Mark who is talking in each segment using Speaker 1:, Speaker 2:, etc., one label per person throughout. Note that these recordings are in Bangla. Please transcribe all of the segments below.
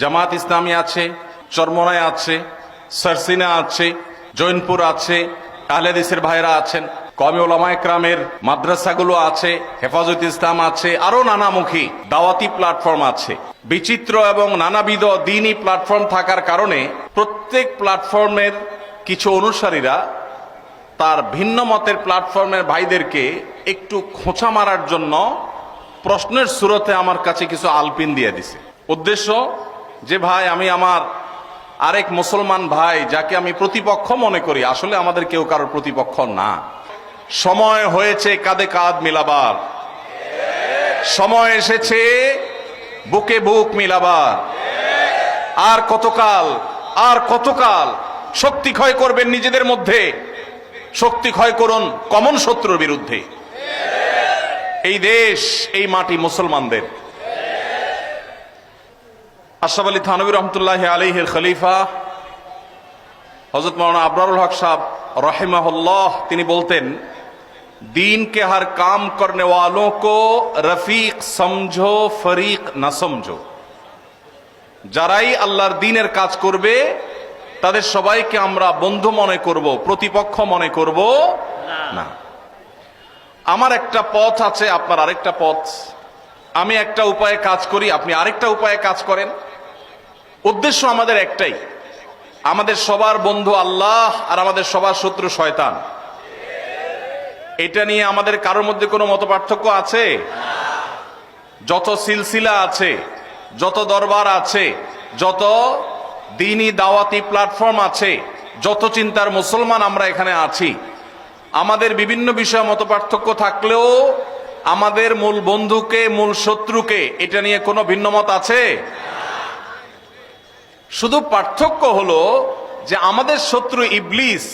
Speaker 1: জামাত ইসলামী আছে, চরমনায় আছে, সারসিনা আছে, জৈনপুর আছে, আহলে হাদিসের ভাইরা আছেন, কওমি উলামা ইকরামের মাদ্রাসাগুলো আছে, হেফাজত ইসলাম আছে, আরো নানামুখী দাওয়াতি প্ল্যাটফর্ম আছে। বিচিত্র এবং নানাবিধ দ্বীনি প্ল্যাটফর্ম থাকার কারণে প্রত্যেক প্ল্যাটফর্মের কিছু অনুসারীরা তার ভিন্ন মতের প্ল্যাটফর্মের ভাইদেরকে একটু খোঁচা মারার জন্য প্রশ্নের সুরতে আমার কাছে কিছু আলপিন দিয়ে দিছে। উদ্দেশ্য যে ভাই, আমি আমার আরেক মুসলমান ভাই যাকে আমি প্রতিপক্ষ মনে করি, আসলে আমাদের কেউ কারোর প্রতিপক্ষ না। সময় হয়েছে কাঁধে কাঁধ মিলাবার, সময় এসেছে বুকে বুক মিলাবার। আর কতকাল শক্তি ক্ষয় করবেন নিজেদের মধ্যে? শক্তি ক্ষয় করুন কমন শত্রুর বিরুদ্ধে। এই দেশ, এই মাটি মুসলমানদের। আশরাফ আলী থানভী রহমতুল্লাহি আলাইহির খলিফা হযরত মাওলানা আবরারুল হক সাহেব রাহিমাহুল্লাহ তিনি বলতেন, दीन के हर काम करने वालों को रफीक समझो, फरीक ना समझो। যারাই আল্লাহর দ্বীনের কাজ করবে তাদের সবাইকে আমরা বন্ধু মনে করব, প্রতিপক্ষ মনে করব না। আমার একটা পথ আছে, আপনার আরেকটা পথ। আমি একটা উপায়ে কাজ করি, আপনি আরেকটা উপায়ে কাজ করেন। উদ্দেশ্য আমাদের একটাই, আমাদের সবার বন্ধু আল্লাহ আর আমাদের সবার শত্রু শয়তান। এটা নিয়ে আমাদের কারোর মধ্যে কোনো মতপার্থক্য আছে? যত সিলসিলা আছে, যত দরবার আছে, যত দ্বীনি দাওয়াতি প্ল্যাটফর্ম আছে, যত চিন্তার মুসলমান আমরা এখানে আছি, আমাদের বিভিন্ন বিষয়ে মতপার্থক্য থাকলেও আমাদের মূল বন্ধুকে, মূল শত্রুকে এটা নিয়ে কোনো ভিন্ন মত আছে? শুধু পার্থক্য হলো যে আমাদের শত্রু ইবলিস,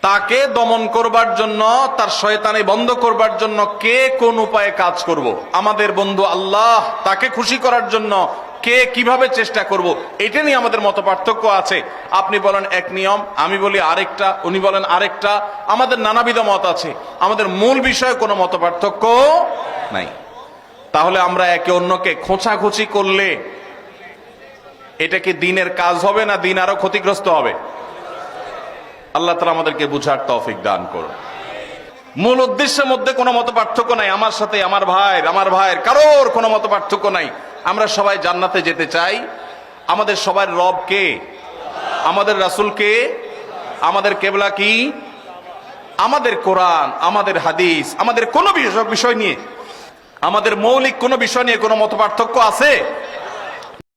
Speaker 1: তাকে দমন করবার জন্য, তার শয়তানি বন্ধ করবার জন্য কে কোন উপায়ে কাজ করব। আমাদের বন্ধু আল্লাহ, তাকে খুশি করার জন্য কে কিভাবে চেষ্টা করব, এটা নিয়ে আমাদের মত পার্থক্য আছে। আপনি বলেন এক নিয়ম, আমি বলি আরেকটা, উনি বলেন আরেকটা, আমাদের নানাবিধ মত আছে। আমাদের মূল বিষয়ে কোনো মত পার্থক্য নাই। তাহলে আমরা একে অন্যকে খোঁচাখুচি করলে এটা কি দ্বীনের কাজ হবে না দ্বীন আরো ক্ষতিগ্রস্ত হবে? আল্লাহ তাআলা আমাদেরকে বুঝার তৌফিক দান করুন। মূল উদ্দেশ্যের মধ্যে কোনো মত পার্থক্য নাই। আমার সাথে আমার ভাইয়ের কারোর কোনো মত পার্থক্য নাই। আমরা সবাই জান্নাতে যেতে চাই। আমাদের সবার রব কে? আমাদের রাসূল কে? আমাদের কেবলা কি? আমাদের কোরআন, আমাদের হাদিস, আমাদের কোনো বিষয় নিয়ে, আমাদের মৌলিক কোনো বিষয় নিয়ে কোনো মত পার্থক্য আছে?